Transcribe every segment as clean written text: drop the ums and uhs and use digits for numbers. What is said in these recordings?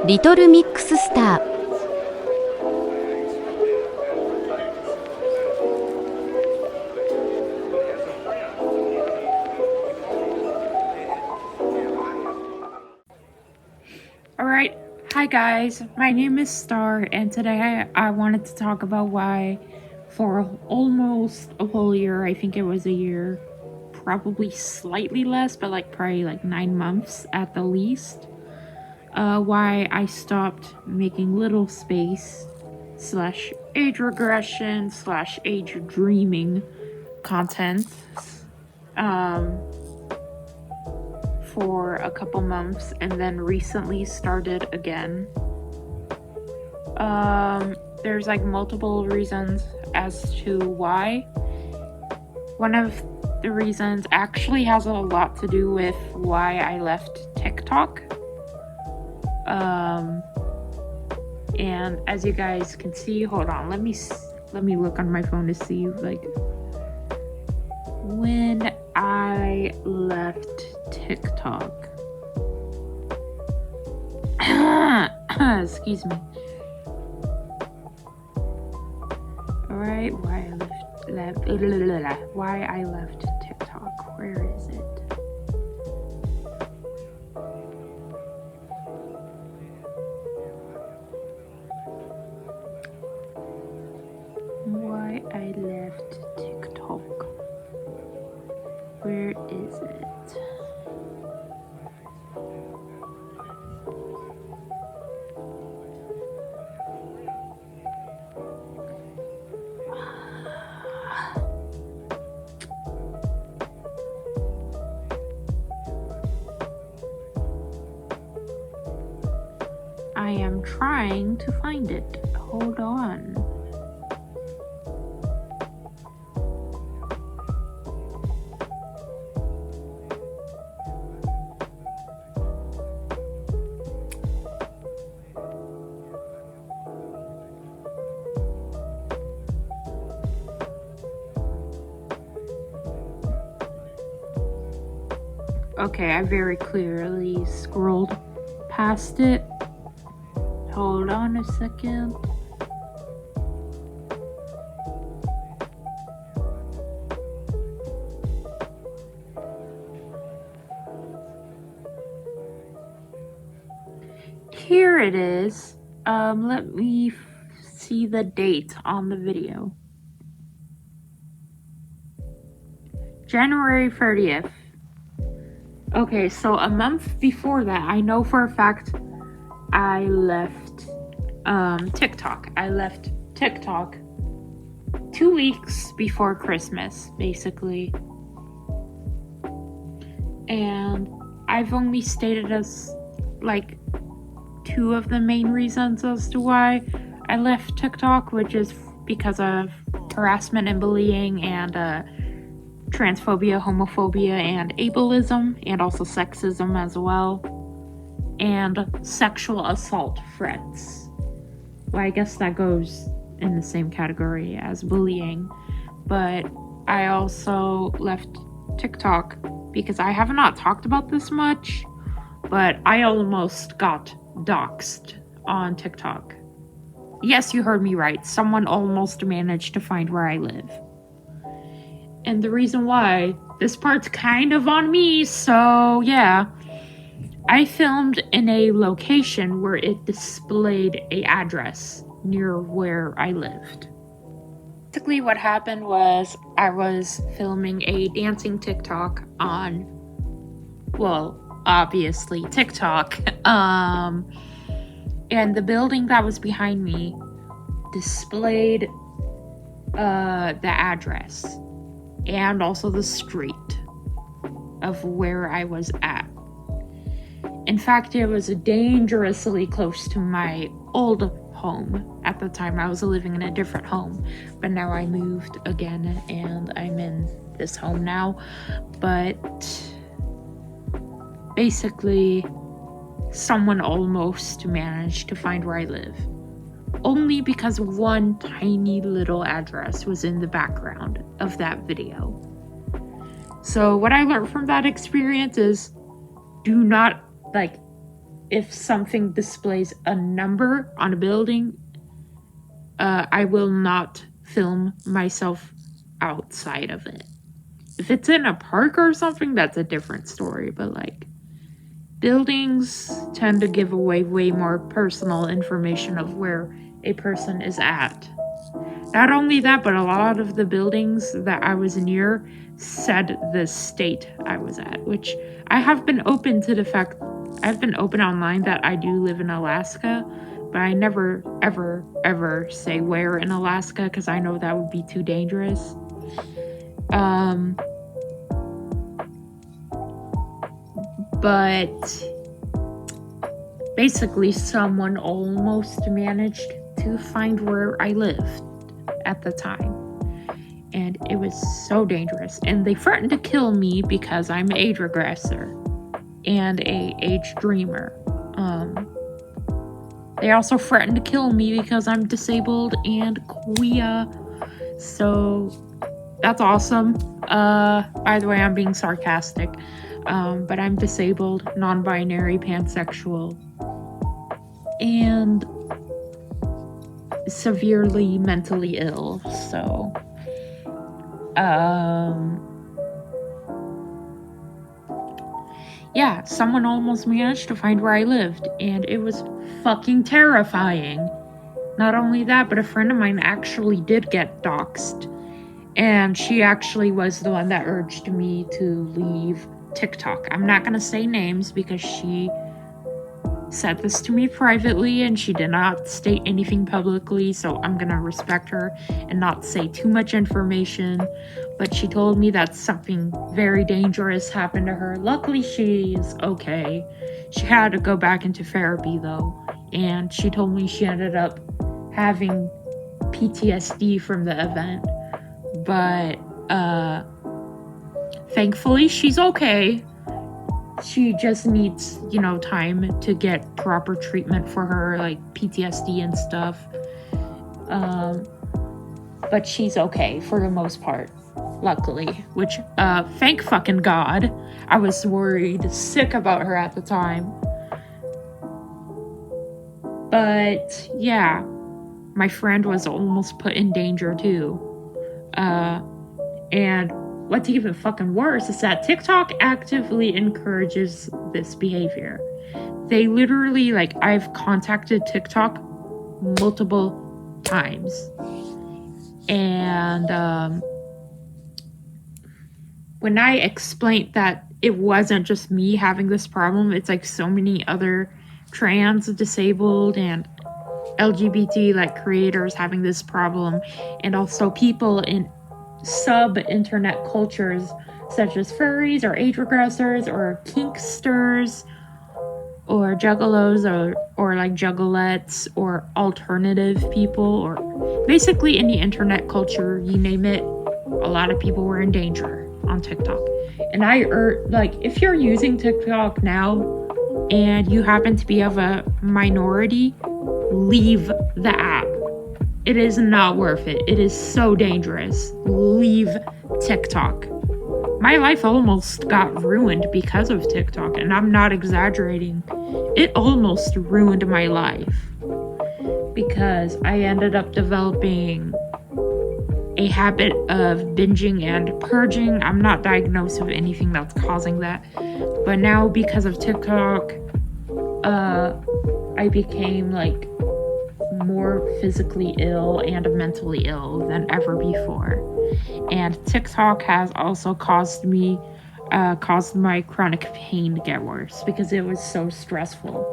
LittleMxStar。 Alright, hi guys, my name is Star, and today I wanted to talk about why for almost a whole year, I think it was a year, probably slightly less, but probably 9 months at the least, why I stopped making little space / age regression / age dreaming content for a couple months, and then recently started again. There's multiple reasons as to why. One of the reasons actually has a lot to do with why I left TikTok. And as you guys can see, hold on, let me look on my phone to see when I left TikTok. Excuse me. Alright, why I left TikTok. Where is it? Why I left TikTok. Where is it? I am trying to find it. Hold on. Okay, I very clearly scrolled past it. Hold on a second. Here it is. Let me see the date on the video. January 30th. Okay, so a month before that, I know for a fact I left TikTok. I left TikTok 2 weeks before Christmas, basically. And I've only stated as two of the main reasons as to why I left TikTok, which is because of harassment and bullying and transphobia, homophobia, and ableism, and also sexism as well, and sexual assault threats. Well, I guess that goes in the same category as bullying, but I also left TikTok because I have not talked about this much, but I almost got doxxed on TikTok. Yes, you heard me right. Someone almost managed to find where I live. And the reason why, this part's kind of on me, so yeah. I filmed in a location where it displayed an address near where I lived. Basically what happened was I was filming a dancing TikTok on, well, obviously TikTok. And the building that was behind me displayed the address and also the street of where I was at. In fact, it was dangerously close to my old home. At the time, I was living in a different home, but now I moved again and I'm in this home now. But basically, someone almost managed to find where I live. Only because one tiny little address was in the background of that video. So what I learned from that experience is do not if something displays a number on a building, I will not film myself outside of it. If it's in a park or something, that's a different story. But like, buildings tend to give away way more personal information of where a person is at. Not only that, but a lot of the buildings that I was near said the state I was at, which I have been open to the fact, I've been open online that I do live in Alaska, but I never, ever, ever say where in Alaska because I know that would be too dangerous. But basically, someone almost managed to find where I lived at the time. And it was so dangerous. And they threatened to kill me because I'm an age regressor and a age dreamer. They also threatened to kill me because I'm disabled and queer. So that's awesome. By the way, I'm being sarcastic. But I'm disabled, non-binary, pansexual, and severely mentally ill. So, yeah, someone almost managed to find where I lived, and it was fucking terrifying. Not only that, but a friend of mine actually did get doxxed, and she actually was the one that urged me to leave TikTok. I'm not gonna say names because she said this to me privately and she did not state anything publicly, so I'm gonna respect her and not say too much information. But she told me that something very dangerous happened to her. Luckily, she's okay. She had to go back into therapy though, and she told me she ended up having PTSD from the event. But thankfully, she's okay. She just needs, time to get proper treatment for her, like PTSD and stuff. But she's okay for the most part, luckily. Which, thank fucking God. I was worried sick about her at the time. But, yeah. My friend was almost put in danger, too. And what's even fucking worse is that TikTok actively encourages this behavior. They literally, I've contacted TikTok multiple times. And when I explained that it wasn't just me having this problem, it's like so many other trans, disabled, and LGBT creators having this problem, and also people in sub-internet cultures such as furries or age regressors or kinksters or juggalos or juggalettes or alternative people, or basically any internet culture, you name it. A lot of people were in danger on TikTok. And I if you're using TikTok now and you happen to be of a minority, leave the app. It is not worth it. It is so dangerous. Leave TikTok. My life almost got ruined because of TikTok, and I'm not exaggerating. It almost ruined my life because I ended up developing a habit of binging and purging. I'm not diagnosed with anything that's causing that, but now because of TikTok, I became more physically ill and mentally ill than ever before. And TikTok has also caused my chronic pain to get worse because it was so stressful.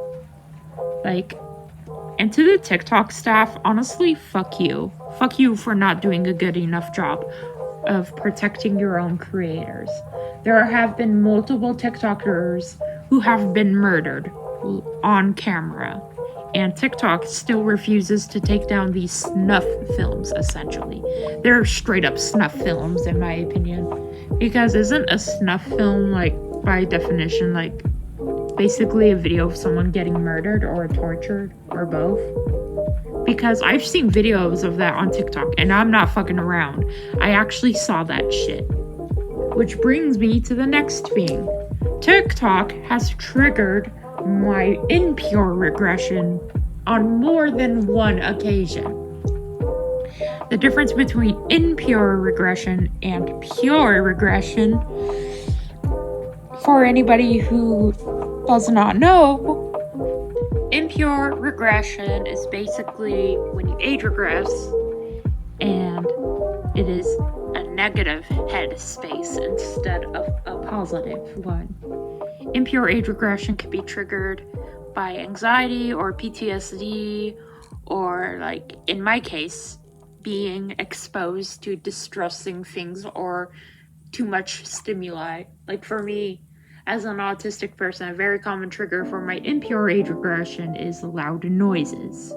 And to the TikTok staff, honestly, fuck you. Fuck you for not doing a good enough job of protecting your own creators. There have been multiple TikTokers who have been murdered on camera. And TikTok still refuses to take down these snuff films, essentially. They're straight up snuff films, in my opinion. Because isn't a snuff film, by definition, basically a video of someone getting murdered or tortured or both? Because I've seen videos of that on TikTok, and I'm not fucking around. I actually saw that shit. Which brings me to the next thing. TikTok has triggered my impure regression on more than one occasion. The difference between impure regression and pure regression, for anybody who does not know, impure regression is basically when you age regress and it is a negative headspace instead of a positive one. Impure age regression can be triggered by anxiety or PTSD, or like in my case, being exposed to distressing things or too much stimuli. Like for me, as an autistic person, a very common trigger for my impure age regression is loud noises.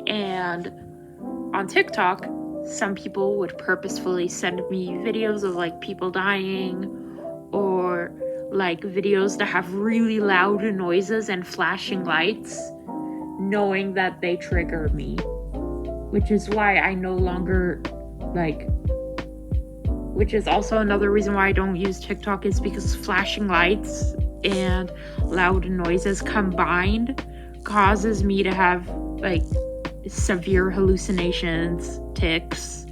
And on TikTok, some people would purposefully send me videos of like people dying, or like videos that have really loud noises and flashing lights, knowing that they trigger me. Which is why I no longer which is also another reason why I don't use TikTok, is because flashing lights and loud noises combined causes me to have like severe hallucinations, tics,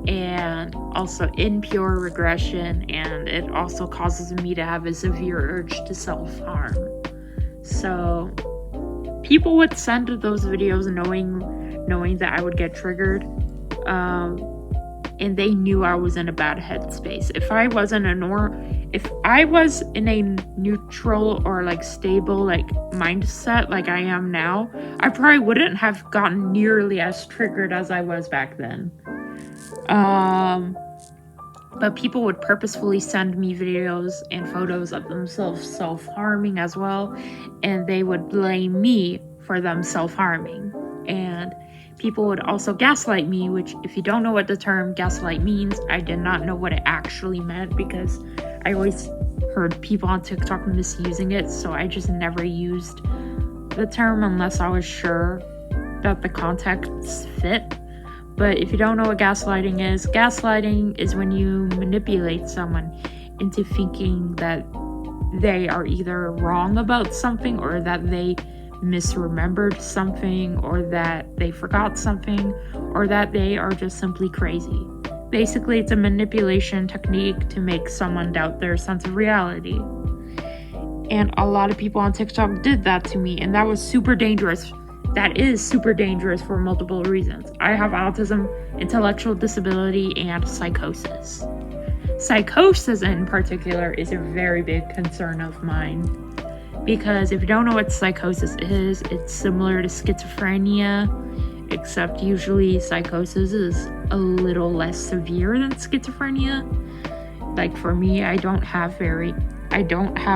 and also impure regression, and it also causes me to have a severe urge to self-harm. So people would send those videos knowing that I would get triggered, and they knew I was in a bad headspace. If I was in a neutral or like stable like mindset like I am now, I probably wouldn't have gotten nearly as triggered as I was back then. But people would purposefully send me videos and photos of themselves self-harming as well, and they would blame me for them self-harming. And people would also gaslight me, which, if you don't know what the term gaslight means, I did not know what it actually meant, because I always heard people on TikTok misusing it, so I just never used the term unless I was sure that the context fit. But if you don't know what gaslighting is when you manipulate someone into thinking that they are either wrong about something, or that they misremembered something, or that they forgot something, or that they are just simply crazy. Basically, it's a manipulation technique to make someone doubt their sense of reality. And a lot of people on TikTok did that to me, and that was super dangerous. That is super dangerous for multiple reasons. I have autism, intellectual disability, and psychosis. Psychosis in particular is a very big concern of mine, because if you don't know what psychosis is, it's similar to schizophrenia, except usually psychosis is a little less severe than schizophrenia. Like for me, I don't have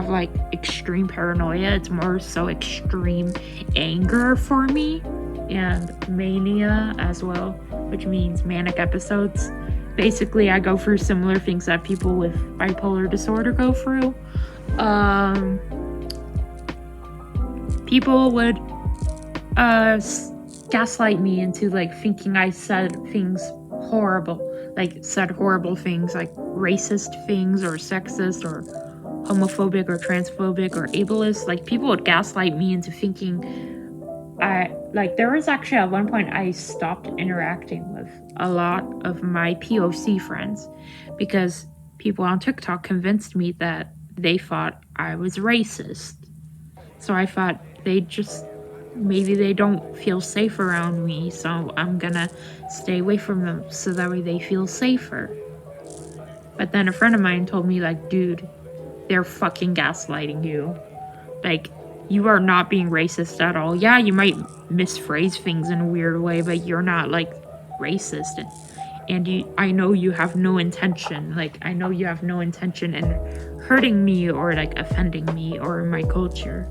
like extreme paranoia. It's more so extreme anger for me, and mania as well, which means manic episodes. Basically, I go through similar things that people with bipolar disorder go through. People would gaslight me into like thinking I said things horrible, like said horrible things like racist things, or sexist, or homophobic, or transphobic, or ableist. Like people would gaslight me into thinking there was actually at one point I stopped interacting with a lot of my POC friends because people on TikTok convinced me that they thought I was racist. So I thought maybe they don't feel safe around me, so I'm gonna stay away from them so that way they feel safer. But then a friend of mine told me, like, dude, they're fucking gaslighting you. Like, you are not being racist at all. Yeah, you might misphrase things in a weird way, but you're not, like, racist. And I know you have no intention. Like, I know you have no intention in hurting me or, like, offending me or my culture.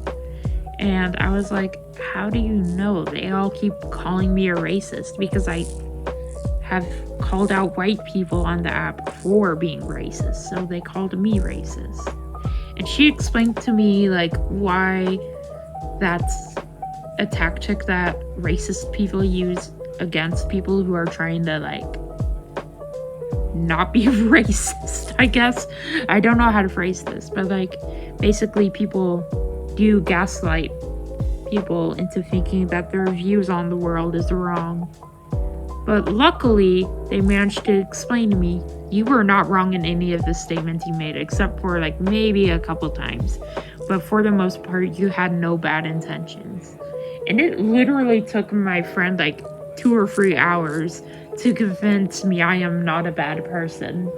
And I was like, how do you know? They all keep calling me a racist because I have called out white people on the app for being racist. So they called me racist. And she explained to me, like, why that's a tactic that racist people use against people who are trying to, like, not be racist, I guess. I don't know how to phrase this, but like basically people do gaslight people into thinking that their views on the world is wrong. But luckily, they managed to explain to me, you were not wrong in any of the statements you made, except for like maybe a couple times. But for the most part, you had no bad intentions. And it literally took my friend like 2 or 3 hours to convince me I am not a bad person.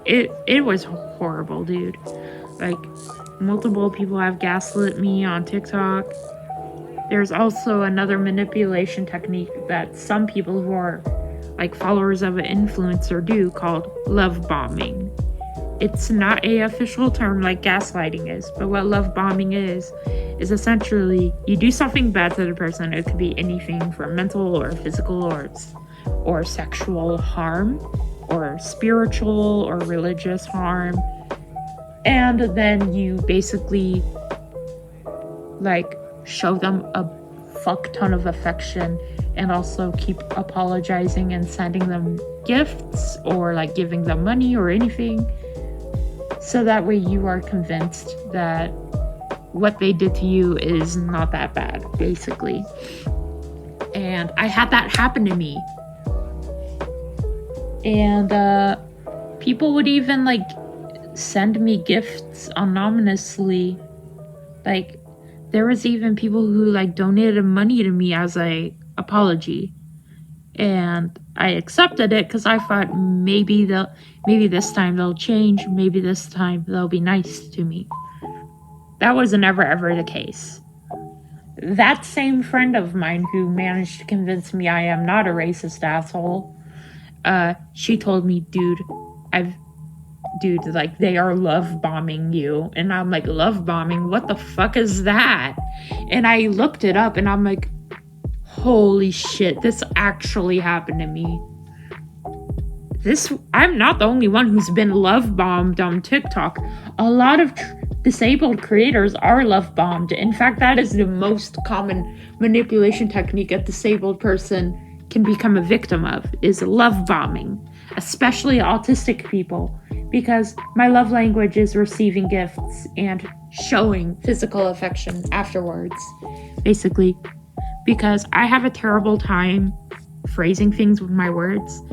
It was horrible, dude. Like, multiple people have gaslit me on TikTok. There's also another manipulation technique that some people who are like followers of an influencer do called love bombing. It's not an official term like gaslighting is, but what love bombing is essentially you do something bad to the person. It could be anything from mental or physical or sexual harm or spiritual or religious harm. And then you basically like show them a fuck ton of affection and also keep apologizing and sending them gifts or like giving them money or anything. So that way you are convinced that what they did to you is not that bad, basically. And I had that happen to me. And people would even like send me gifts anonymously. Like there was even people who like donated money to me as a apology. And I accepted it because I thought maybe this time they'll change, maybe this time they'll be nice to me. That was never ever the case. That same friend of mine who managed to convince me I am not a racist asshole, she told me, dude, like they are love bombing you. And I'm like, love bombing? What the fuck is that? And I looked it up and I'm like, holy shit, this actually happened to me. I'm not the only one who's been love bombed on TikTok. A lot of disabled creators are love bombed. In fact, that is the most common manipulation technique a disabled person can become a victim of, is love bombing, especially autistic people, because my love language is receiving gifts and showing physical affection afterwards, basically, because I have a terrible time phrasing things with my words,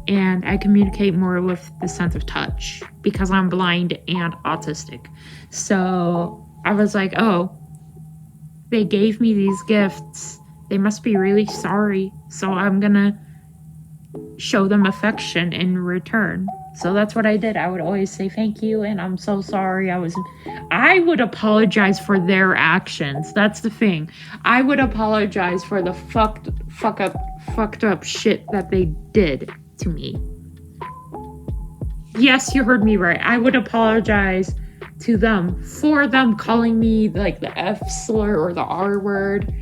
and I communicate more with the sense of touch because I'm blind and autistic. So I was like, oh, they gave me these gifts. They must be really sorry. So I'm gonna show them affection in return. So that's what I did. I would always say thank you and I'm so sorry. I would apologize for their actions. That's the thing. I would apologize for the fucked up shit that they did to me. Yes, you heard me right. I would apologize to them for them calling me like the F slur or the R word.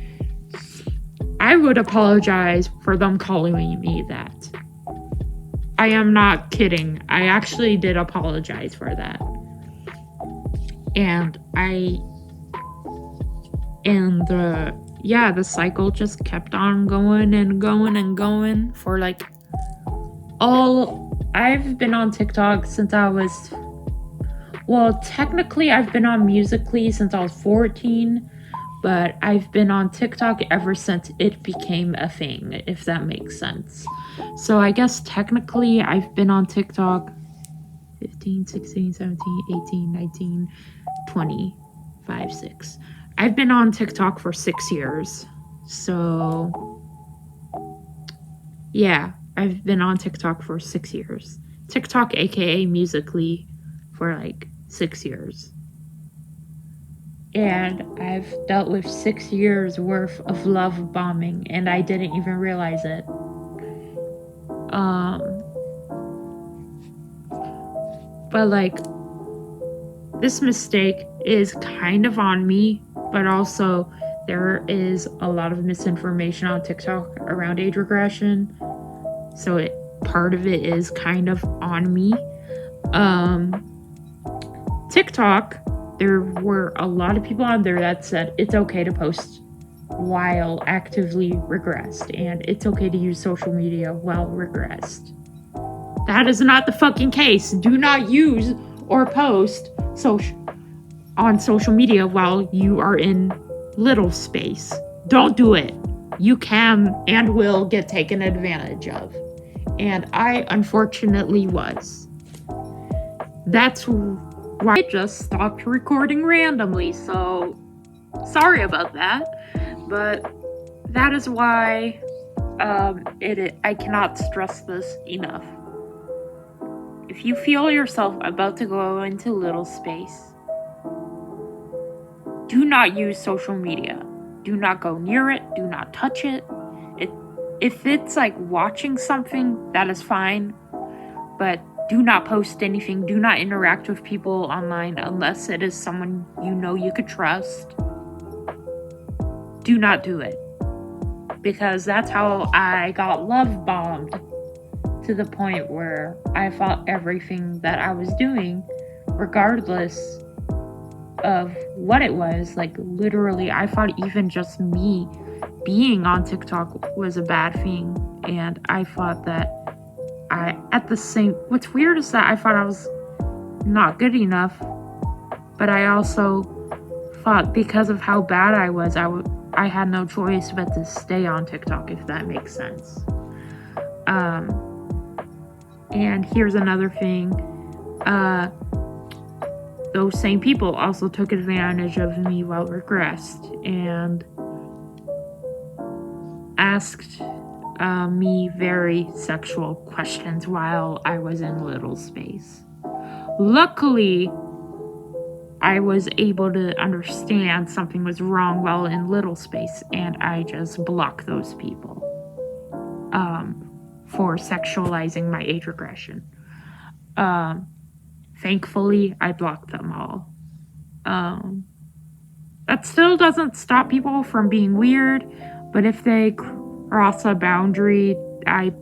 I would apologize for them calling me that. I am not kidding. I actually did apologize for that. And the cycle just kept on going and going and going for like I've been on TikTok since technically I've been on Musical.ly since I was 14, but I've been on TikTok ever since it became a thing, if that makes sense. So I guess technically I've been on TikTok 15, 16, 17, 18, 19, 20, 5, 6. I've been on TikTok for 6 years. So yeah, I've been on TikTok for 6 years. TikTok, aka Musical.ly, for like 6 years. And I've dealt with 6 years worth of love bombing and I didn't even realize it. But like, this mistake is kind of on me, but also there is a lot of misinformation on TikTok around age regression. So part of it is kind of on me. TikTok, there were a lot of people on there that said it's okay to post while actively regressed, and it's okay to use social media while regressed. That is not the fucking case. Do not use or post on social media while you are in little space. Don't do it. You can and will get taken advantage of. And I unfortunately was. That's why I just stopped recording randomly, so sorry about that. But that is why I cannot stress this enough. If you feel yourself about to go into little space, do not use social media. Do not go near it. Do not touch it. If it's like watching something, that is fine. But do not post anything. Do not interact with people online unless it is someone you know you could trust. Do not do it. Because that's how I got love bombed. To the point where I thought everything that I was doing, regardless of what it was, like literally, I thought even just me being on TikTok was a bad thing. And I thought that what's weird is that I thought I was not good enough, but I also thought because of how bad I was, I had no choice but to stay on TikTok, if that makes sense. And here's another thing. Those same people also took advantage of me while regressed and asked me very sexual questions while I was in little space. Luckily, I was able to understand something was wrong while in little space, and I just blocked those people for sexualizing my age regression. Thankfully, I blocked them all. That still doesn't stop people from being weird, but if they cross a boundary, I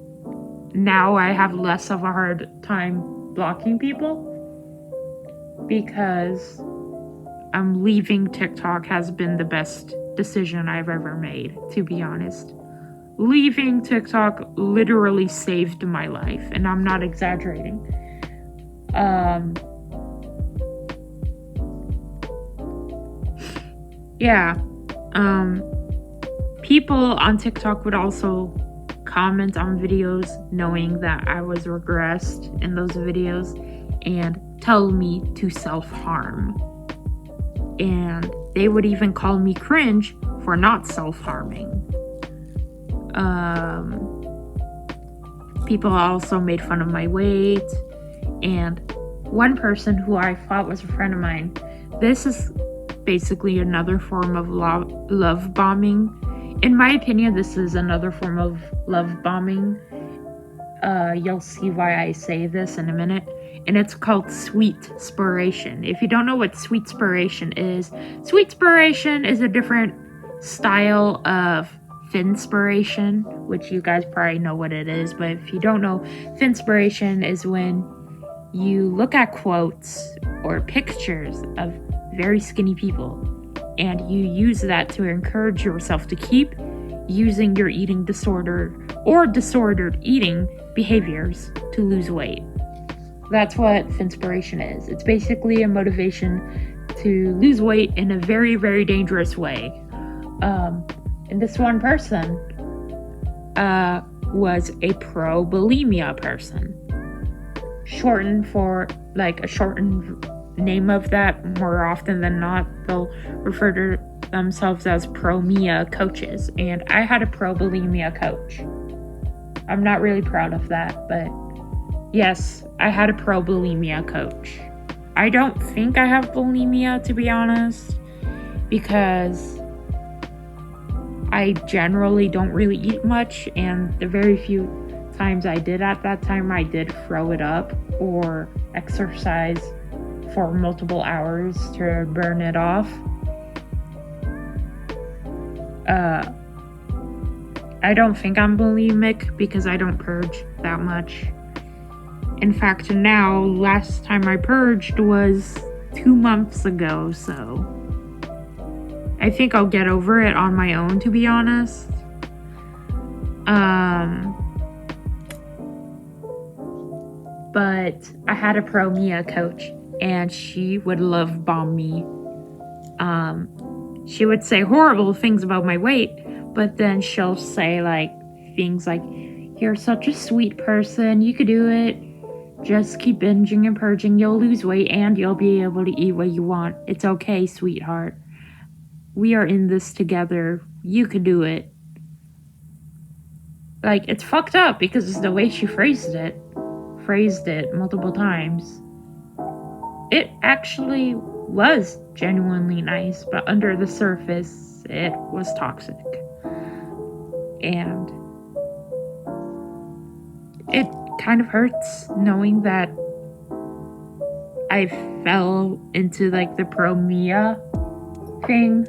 have less of a hard time blocking people, because leaving TikTok has been the best decision I've ever made, to be honest. Leaving TikTok literally saved my life, and I'm not exaggerating. People on TikTok would also comment on videos knowing that I was regressed in those videos and tell me to self-harm. And they would even call me cringe for not self-harming. People also made fun of my weight. And one person who I thought was a friend of mine, this is basically another form of love bombing. In my opinion, this is another form of love bombing. You'll see why I say this in a minute. And it's called sweet-spiration. If you don't know what sweet-spiration is a different style of finspiration, which you guys probably know what it is. But if you don't know, finspiration is when you look at quotes or pictures of very skinny people and you use that to encourage yourself to keep using your eating disorder or disordered eating behaviors to lose weight. That's what finspiration is. It's basically a motivation to lose weight in a very, very dangerous way. And this one person was a pro-bulimia person. Shortened name of that, more often than not, they'll refer to themselves as pro-mia coaches. And I had a pro-bulimia coach. I'm not really proud of that, but yes, I had a pro-bulimia coach. I don't think I have bulimia, to be honest, because I generally don't really eat much, and the very few times I did at that time, I did throw it up or exercise for multiple hours to burn it off. I don't think I'm bulimic because I don't purge that much. In fact, now, last time I purged was 2 months ago, so I think I'll get over it on my own, to be honest. But I had a pro-Mia coach, and she would love bomb me. She would say horrible things about my weight, but then she'll say like things like, "You're such a sweet person, you could do it. Just keep binging and purging, you'll lose weight and you'll be able to eat what you want. It's okay, sweetheart. We are in this together. You could do it." Like, it's fucked up because it's the way she phrased it multiple times. It actually was genuinely nice, but under the surface, it was toxic. And it kind of hurts knowing that I fell into like the pro-Mia thing,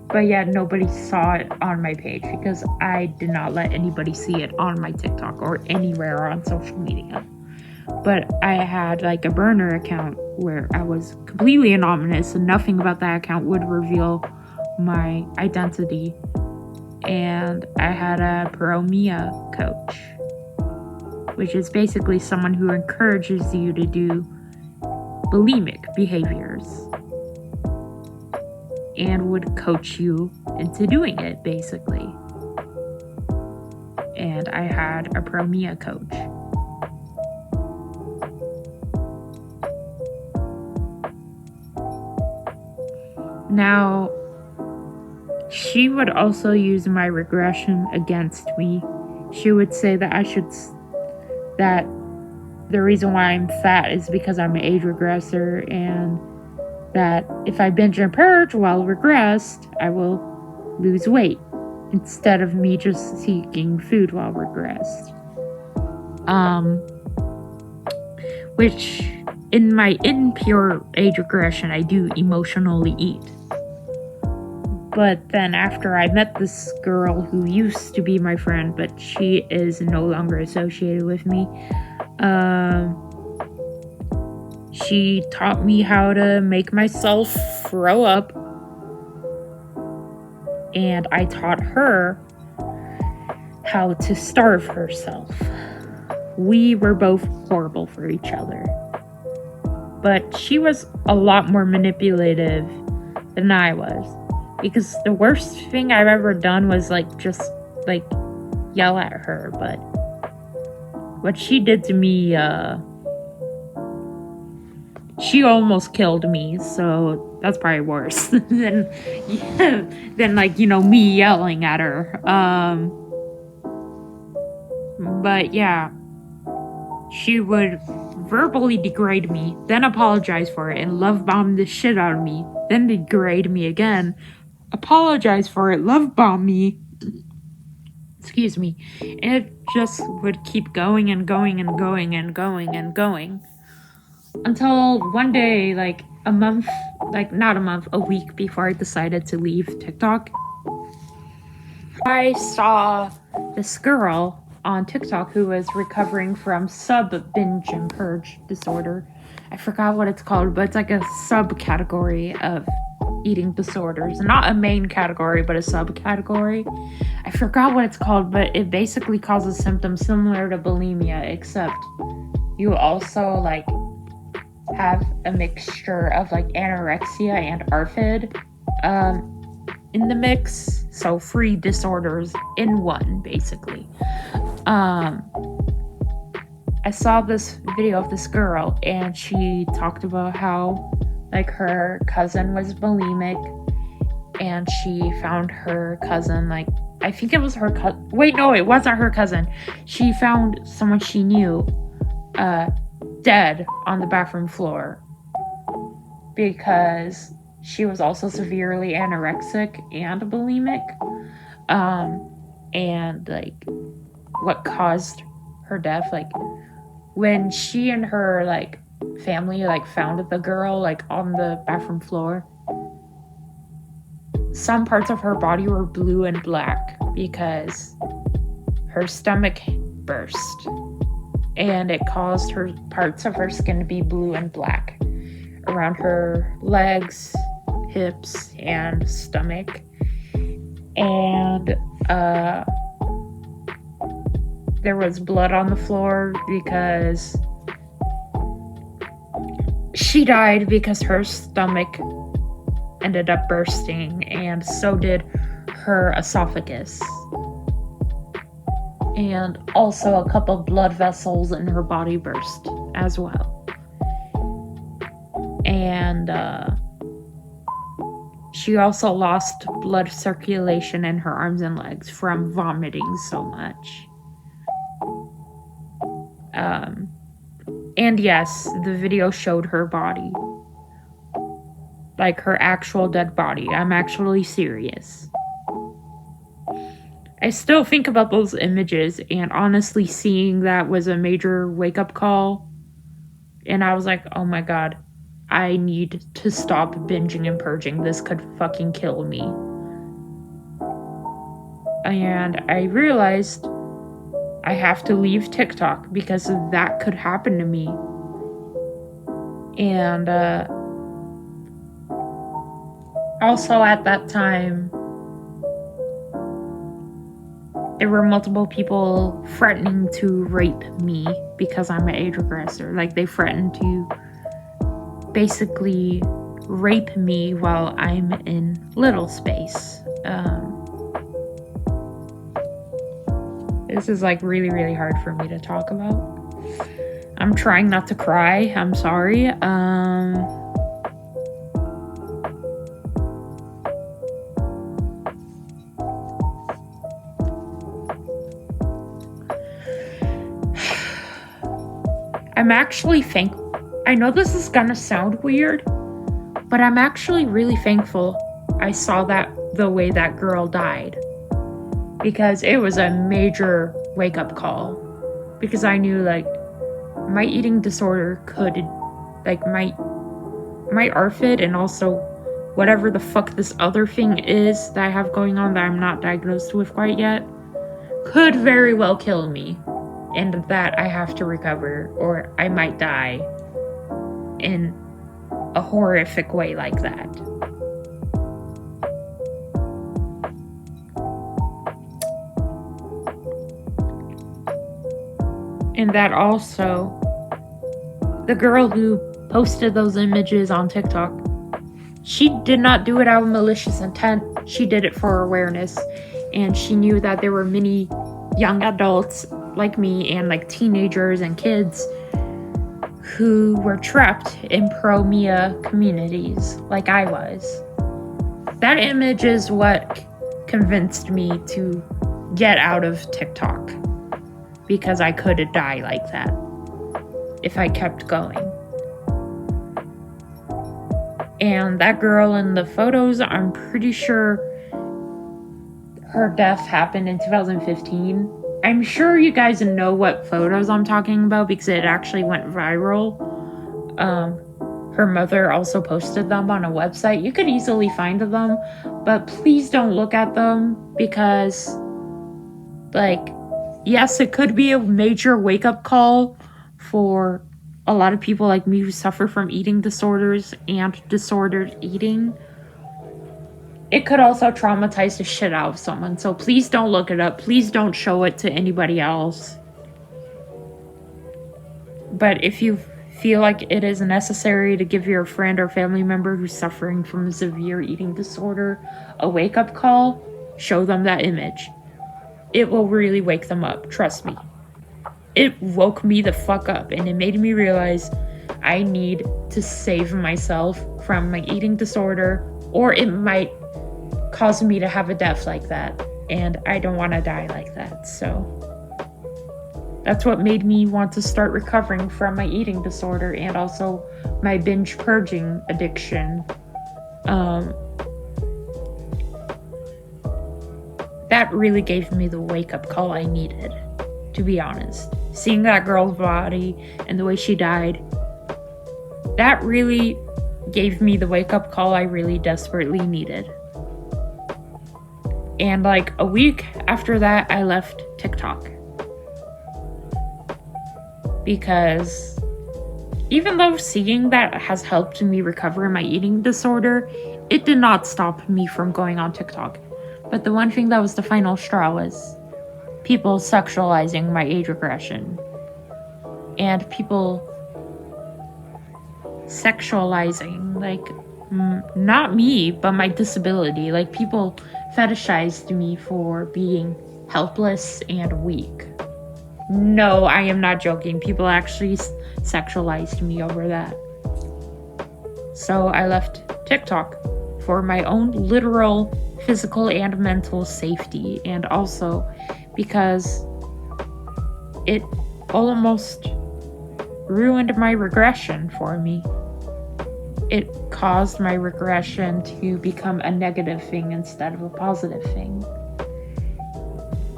but yet nobody saw it on my page because I did not let anybody see it on my TikTok or anywhere on social media. But I had like a burner account where I was completely anonymous and nothing about that account would reveal my identity. And I had a pro-Mia coach, which is basically someone who encourages you to do bulimic behaviors and would coach you into doing it, basically. And I had a pro-Mia coach. Now, she would also use my regression against me. She would say that that the reason why I'm fat is because I'm an age regressor, and that if I binge and purge while regressed, I will lose weight instead of me just seeking food while regressed. Which in my impure age regression, I do emotionally eat. But then after I met this girl who used to be my friend, but she is no longer associated with me, she taught me how to make myself throw up, and I taught her how to starve herself. We were both horrible for each other, but she was a lot more manipulative than I was, because the worst thing I've ever done was just yell at her, but what she did to me, she almost killed me, so that's probably worse than me yelling at her. But yeah, she would verbally degrade me, then apologize for it, and love bomb the shit out of me, then degrade me again, apologize for it, love bomb me, excuse me, and it just would keep going and going and going and going and going. Until one day, a week before I decided to leave TikTok, I saw this girl on TikTok who was recovering from binge and purge disorder. I forgot what it's called, but it's like a subcategory of eating disorders. Not a main category, but a subcategory. I forgot what it's called, but it basically causes symptoms similar to bulimia, except you also have a mixture of anorexia and ARFID in the mix, so 3 disorders in one, basically. I saw this video of this girl, and she talked about how her cousin was bulimic, and she found her cousin, I think it was her cousin. Wait, no, it wasn't her cousin. She found someone she knew dead on the bathroom floor because she was also severely anorexic and bulimic. And what caused her death, when she and her family found the girl on the bathroom floor, some parts of her body were blue and black because her stomach burst, and it caused parts of her skin to be blue and black around her legs, hips and stomach. And there was blood on the floor because she died because her stomach ended up bursting, and so did her esophagus. And also a couple of blood vessels in her body burst as well. And she also lost blood circulation in her arms and legs from vomiting so much. And yes, the video showed her body. Like her actual dead body. I'm actually serious. I still think about those images, and honestly seeing that was a major wake-up call. And I was like, oh my god, I need to stop binging and purging. This could fucking kill me. And I realized I have to leave TikTok because that could happen to me. And also at that time, there were multiple people threatening to rape me because I'm an age regressor. Like, they threatened to basically rape me while I'm in little space. This is like really, really hard for me to talk about. I'm trying not to cry. I'm sorry. I'm actually I know this is gonna sound weird, but I'm actually really thankful I saw the way that girl died. Because it was a major wake-up call. Because I knew, like, my eating disorder could, like, my ARFID and also whatever the fuck this other thing is that I have going on that I'm not diagnosed with quite yet, could very well kill me. And that I have to recover, or I might die in a horrific way like that. And that also, the girl who posted those images on TikTok, she did not do it out of malicious intent. She did it for awareness. And she knew that there were many young adults like me and like teenagers and kids who were trapped in pro-Mia communities like I was. That image is what convinced me to get out of TikTok, because I could die like that if I kept going. And that girl in the photos, I'm pretty sure her death happened in 2015. I'm sure you guys know what photos I'm talking about because it actually went viral. Her mother also posted them on a website. You could easily find them, but please don't look at them because, like, yes, it could be a major wake-up call for a lot of people like me who suffer from eating disorders and disordered eating. It could also traumatize the shit out of someone, so please don't look it up. Please don't show it to anybody else. But if you feel like it is necessary to give your friend or family member who's suffering from a severe eating disorder a wake-up call, show them that image. It will really wake them up, trust me. It woke me the fuck up, and it made me realize I need to save myself from my eating disorder, or it might cause me to have a death like that, and I don't want to die like that. So that's what made me want to start recovering from my eating disorder and also my binge purging addiction. That really gave me the wake-up call I needed, to be honest. Seeing that girl's body and the way she died, that really gave me the wake-up call I really desperately needed. And like a week after that, I left TikTok. Because even though seeing that has helped me recover my eating disorder, it did not stop me from going on TikTok. But the one thing that was the final straw was people sexualizing my age regression. And people sexualizing, like, not me, but my disability. Like, people fetishized me for being helpless and weak. No, I am not joking. People actually sexualized me over that. So I left TikTok for my own literal physical and mental safety, and also because it almost ruined my regression for me. It caused my regression to become a negative thing instead of a positive thing.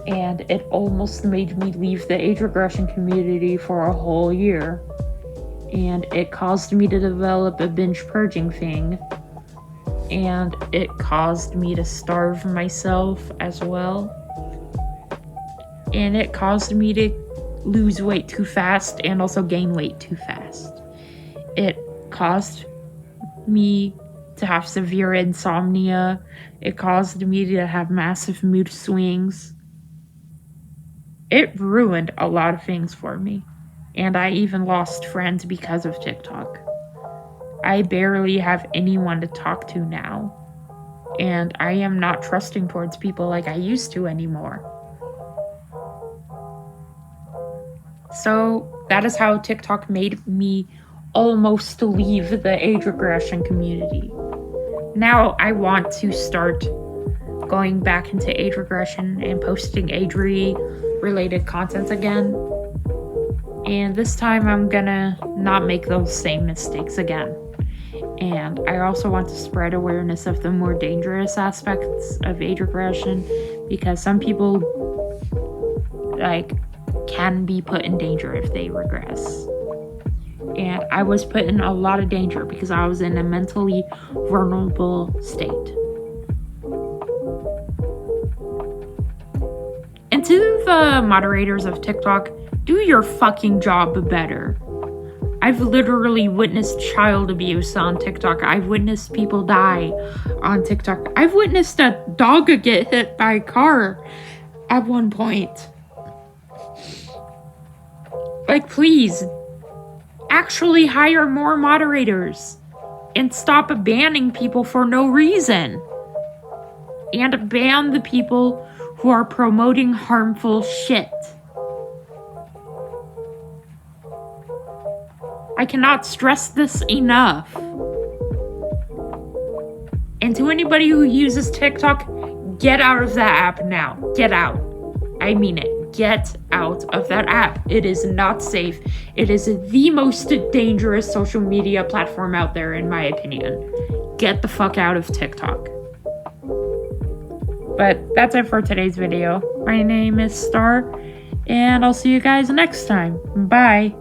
And it almost made me leave the age regression community for a whole year. And it caused me to develop a binge purging thing. And it caused me to starve myself as well. And it caused me to lose weight too fast and also gain weight too fast. It caused me to have severe insomnia. It caused me to have massive mood swings. It ruined a lot of things for me. And I even lost friends because of TikTok. I barely have anyone to talk to now. And I am not trusting towards people like I used to anymore. So that is how TikTok made me almost leave the age regression community. Now I want to start going back into age regression and posting age-related content again. And this time I'm gonna not make those same mistakes again. And I also want to spread awareness of the more dangerous aspects of age regression, because some people can be put in danger if they regress. And I was put in a lot of danger because I was in a mentally vulnerable state. And to the moderators of TikTok, do your fucking job better. I've literally witnessed child abuse on TikTok. I've witnessed people die on TikTok. I've witnessed a dog get hit by a car at one point. Like, please, actually hire more moderators and stop banning people for no reason. And ban the people who are promoting harmful shit. I cannot stress this enough. And to anybody who uses TikTok, get out of that app now. Get out. I mean it. Get out of that app. It is not safe. It is the most dangerous social media platform out there, in my opinion. Get the fuck out of TikTok. But that's it for today's video. My name is Star, and I'll see you guys next time. Bye.